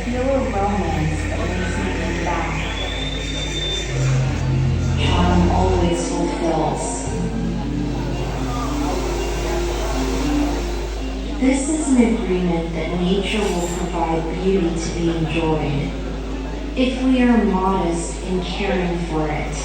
feel a romance that makes me think back. Charm always fulfills. This is an agreement that nature will provide beauty to be enjoyed, if we are modest in caring for it.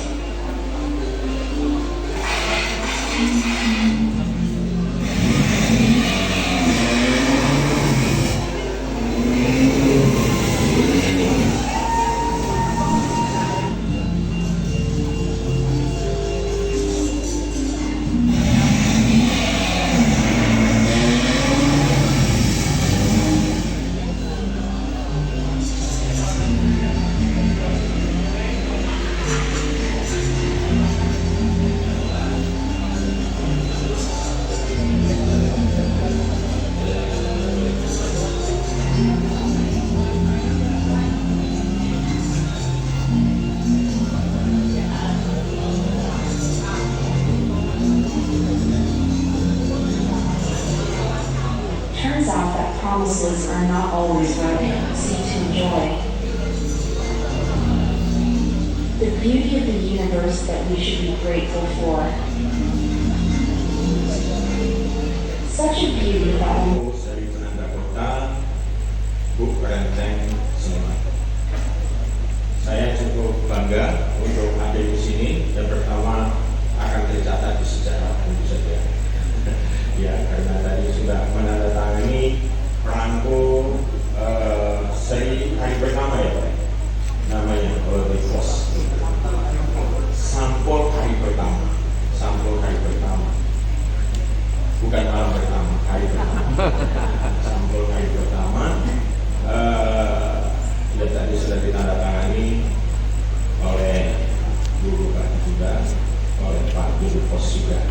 Turns out that promises are not always what we seem to enjoy. The beauty of the universe that we should be grateful for. Such a beauty that will... Dari penanda kota, Bu Renteng Sleman. Saya cukup bangga untuk hadir di sini dan pertama akan tercatat di sejarah tentu saja. Ya, karena tadi sudah menandatangani perangko seri hari pertama ya Pak, namanya kalau di pos sampul hari pertama, bukan malam pertama, hari pertama, sampul hari pertama, ya tadi sudah ditandatangani oleh Bu Bupati juga, oleh Pak Guru Pos juga.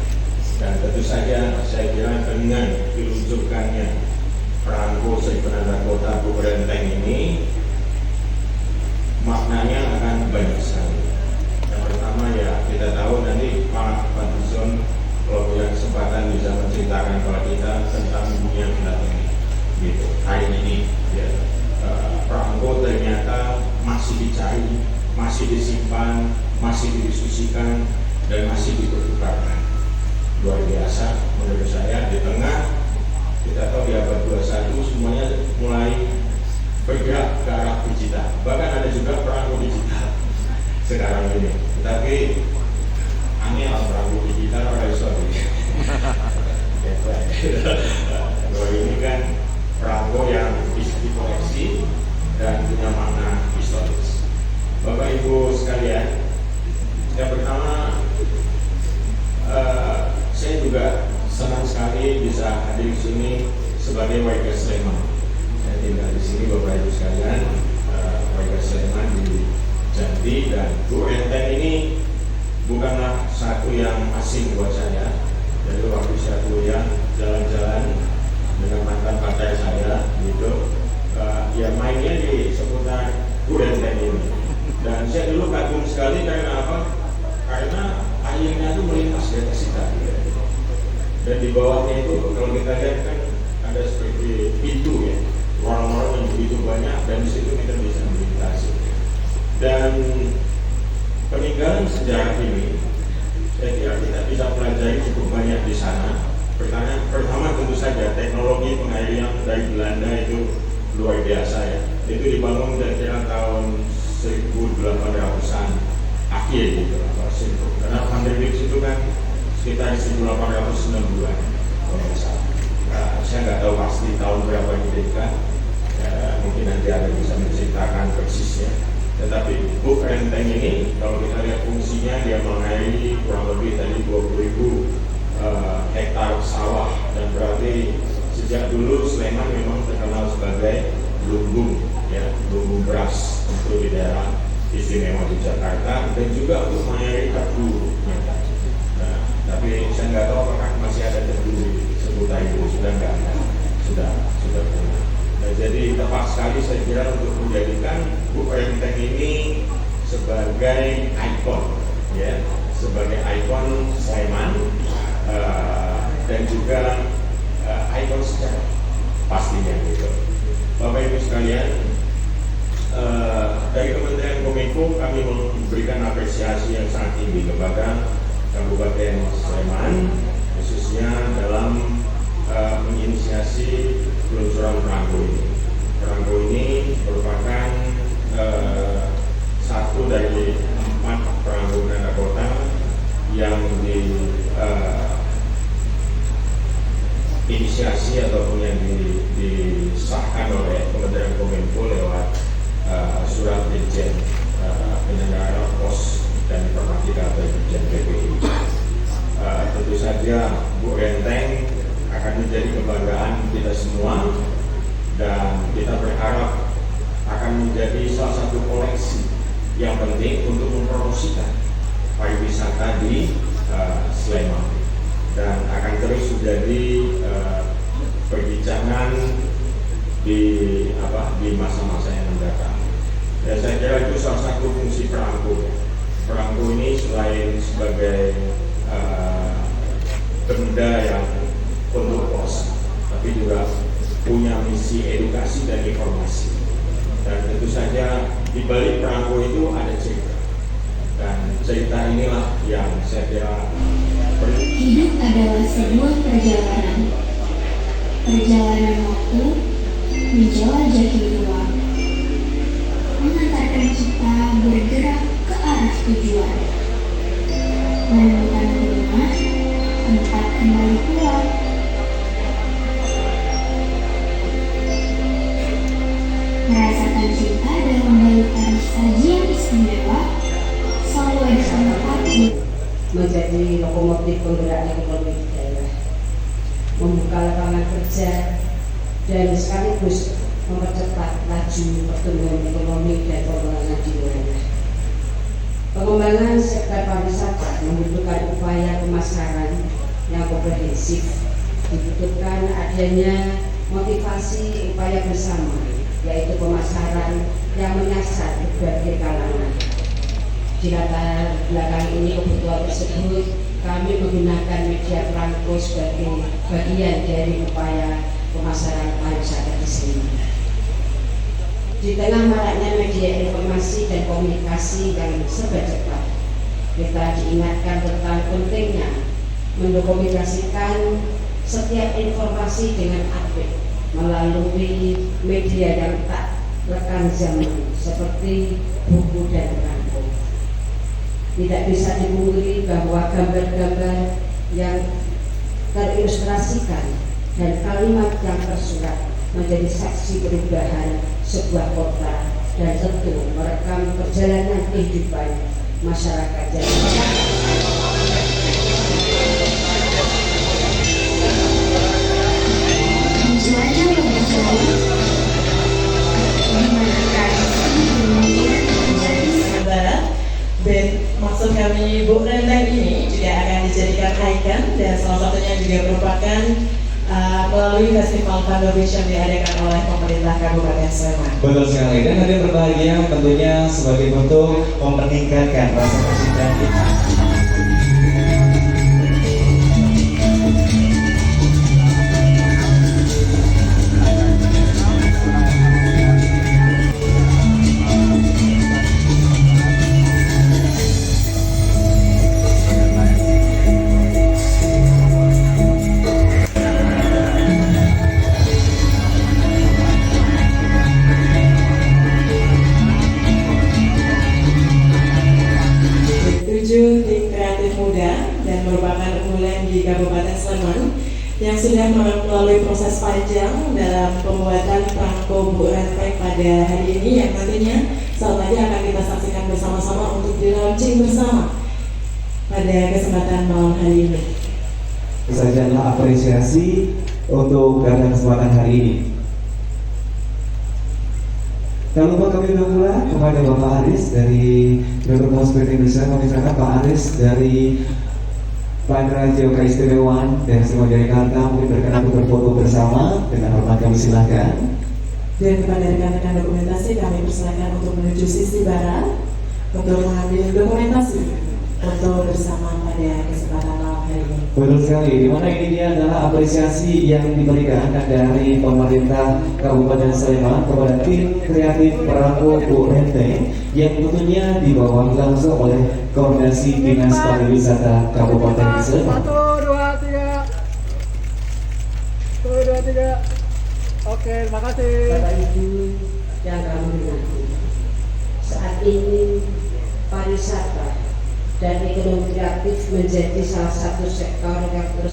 Dan tentu saja saya kira dengan diluncurkannya perangko Seri Penanda Kota Bu Renteng ini maknanya akan banyak sekali. Yang pertama ya kita tahu nanti Pak Fadlizon kalau punya kesempatan bisa menceritakan kepada kita tentang dunia kita ini. Gitu. Hari ini ya, perangko ternyata masih dicari, masih disimpan, masih didiskusikan dan masih dipertukarkan. Luar biasa menurut saya. Di tengah kita tahu di abad 21 semuanya mulai bergerak ke arah digital, bahkan ada juga perangko digital sekarang ini. Tetapi aneh perangko digital oleh suatu kalau ini kan perangko yang bisa dikoleksi dan punya makna historis. Bapak Ibu sekalian, yang pertama saya juga senang sekali bisa hadir di sini sebagai warga Sleman. Saya tinggal di sini Bapak Ibu sekalian, warga Sleman di Jambi, dan Bu Renteng ini bukanlah satu yang asing buat saya. Jadi waktu saya kuliah jalan-jalan dengan mantan pacar saya gitu, ya mainnya di seputar Bu Renteng ini. Dan saya dulu kagum sekali karena apa? Karena airnya itu melintas di atas kita. Dan di bawahnya itu kalau kita lihat kan ada seperti pintu ya, orang-orang yang begitu banyak, dan di situ kita bisa melintasi. Dan peninggalan sejarah ini saya kira kita bisa pelajari cukup banyak di sana. Pertama tentu saja teknologi pengairian dari Belanda itu luar biasa ya. Itu dibangun kira-kira tahun 1800-an akhir gitu. Karena pandemi itu kan sekitar 1892 kalau nggak salah. Saya nggak tahu pasti tahun berapa didirikan, ya, mungkin nanti ada bisa menceritakan persisnya. Tetapi Bu Renteng ini kalau kita lihat fungsinya, dia mengairi kurang lebih tadi 20.000 hektar sawah, dan berarti sejak dulu Sleman memang terkenal sebagai lumbung ya, lumbung beras untuk di daerah istimewa di Jakarta, dan juga untuk mengairi tebu. Tapi saya nggak tahu apakah masih ada tebu seputar itu, sudah nggak ada, sudah punah. Nah, jadi tepat sekali saya kira untuk menjadikan Bu Renteng ini sebagai ikon, ya, sebagai ikon Sleman, dan juga ikon sejarah pastinya gitu. Bapak Ibu sekalian, dari Kementerian Kominfo kami memberikan apresiasi yang sangat tinggi kepada Kabupaten Sleman, khususnya dalam menginisiasi peluncuran perangko ini. Perangko ini merupakan satu dari 4 perangko nada kota yang inisiasi ataupun yang disahkan oleh Kementerian Kominfo lewat surat Dirjen Penyelenggara Pos dan Informatika atau Dirjen PPI. Tentu saja Bu Renteng akan menjadi kebanggaan kita semua dan kita berharap akan menjadi salah satu koleksi yang penting untuk mempromosikan pariwisata di Sleman dan akan terus menjadi perbincangan di masa-masa yang mendatang. Ya, saya kira itu salah satu fungsi perangko. Perangko ini selain sebagai benda yang untuk pos, tapi juga punya misi edukasi dan informasi. Dan tentu saja di balik perangko itu ada cerita. Dan cerita inilah yang saya kira perlu. Hidup adalah sebuah perjalanan. Perjalanan waktu menjelajahi ruang, mengantarkan kita bergerak ke arah tujuan, menemukan rumah, tempat kembali pulang. Merasakan cinta dalam balutan sajian istimewa, selalu ada tempat menjadi lokomotif penggerak ekonomi di daerah, membuka lapangan kerja dan sekaligus mempercepat laju pertumbuhan ekonomi dan pembangunan di wilayah. Pengembangan sektor pariwisata membutuhkan upaya pemasaran yang komprehensif, dibutuhkan adanya motivasi upaya bersama, yaitu pemasaran yang menyasar berbagai kalangan. Di latar belakang ini kebutuhan tersebut, kami menggunakan media perangko sebagai bagian dari upaya pemasaran pariwisata di sini. Di tengah maraknya media informasi dan komunikasi yang serba cepat, kita diingatkan tentang pentingnya mendokumentasikan setiap informasi dengan apik melalui media yang tak lekang zaman seperti buku dan perangko. Tidak bisa dipungkiri bahwa gambar-gambar yang terilustrasikan dan kalimat yang tersurat menjadi saksi perubahan sebuah kota dan tentu merekam perjalanan kehidupan masyarakat Jakarta. Tujuannya mempercayai dimanfaatkan kemudian menjadi Barat. Dan maksud kami Bu Renteng ini juga akan dijadikan ikon dan salah satunya juga merupakan melalui festival Pandowish yang diadakan oleh pemerintah Kabupaten Sleman. Betul sekali, dan hadirin berbahagia tentunya sebagai bentuk meningkatkan rasa kecintaan kita. Tim kreatif muda dan merupakan unggulan di Kabupaten Sleman yang sudah melalui proses panjang dalam pembuatan perangko Bu Renteng pada hari ini yang nantinya saat lagi akan kita saksikan bersama-sama untuk di launching bersama pada kesempatan malam hari ini. Itu saja adalah apresiasi untuk pada kesempatan hari ini. Jangan lupa kami bermula kepada Bapak Aris dari Direktur Pos PT Indonesia. Kami silakan Pak Aris dari Bandara Geoka Istimewaan dari Sleman Jakarta mungkin berkenan untuk berfoto bersama. Dengan hormat kami silakan. Dan kepada rekan-rekan dokumentasi kami persilakan untuk menuju sisi barat untuk mengambil dokumentasi untuk bersama pada kesempatan malam hari ini. Betul sekali, di mana ini dia adalah apresiasi yang diberikan dari pemerintah Kabupaten Sleman kepada tim kreatif Perangko Bu Rente yang tentunya dibawa langsung oleh Koordinasi Dinas Pariwisata Kabupaten Sleman. 1, 2, 3. 1, 2, 3. Oke, terima kasih. Bapak Ibu yang kami hormati, saat ini pariwisata dan ekonomi kreatif menjadi salah satu sektor yang terus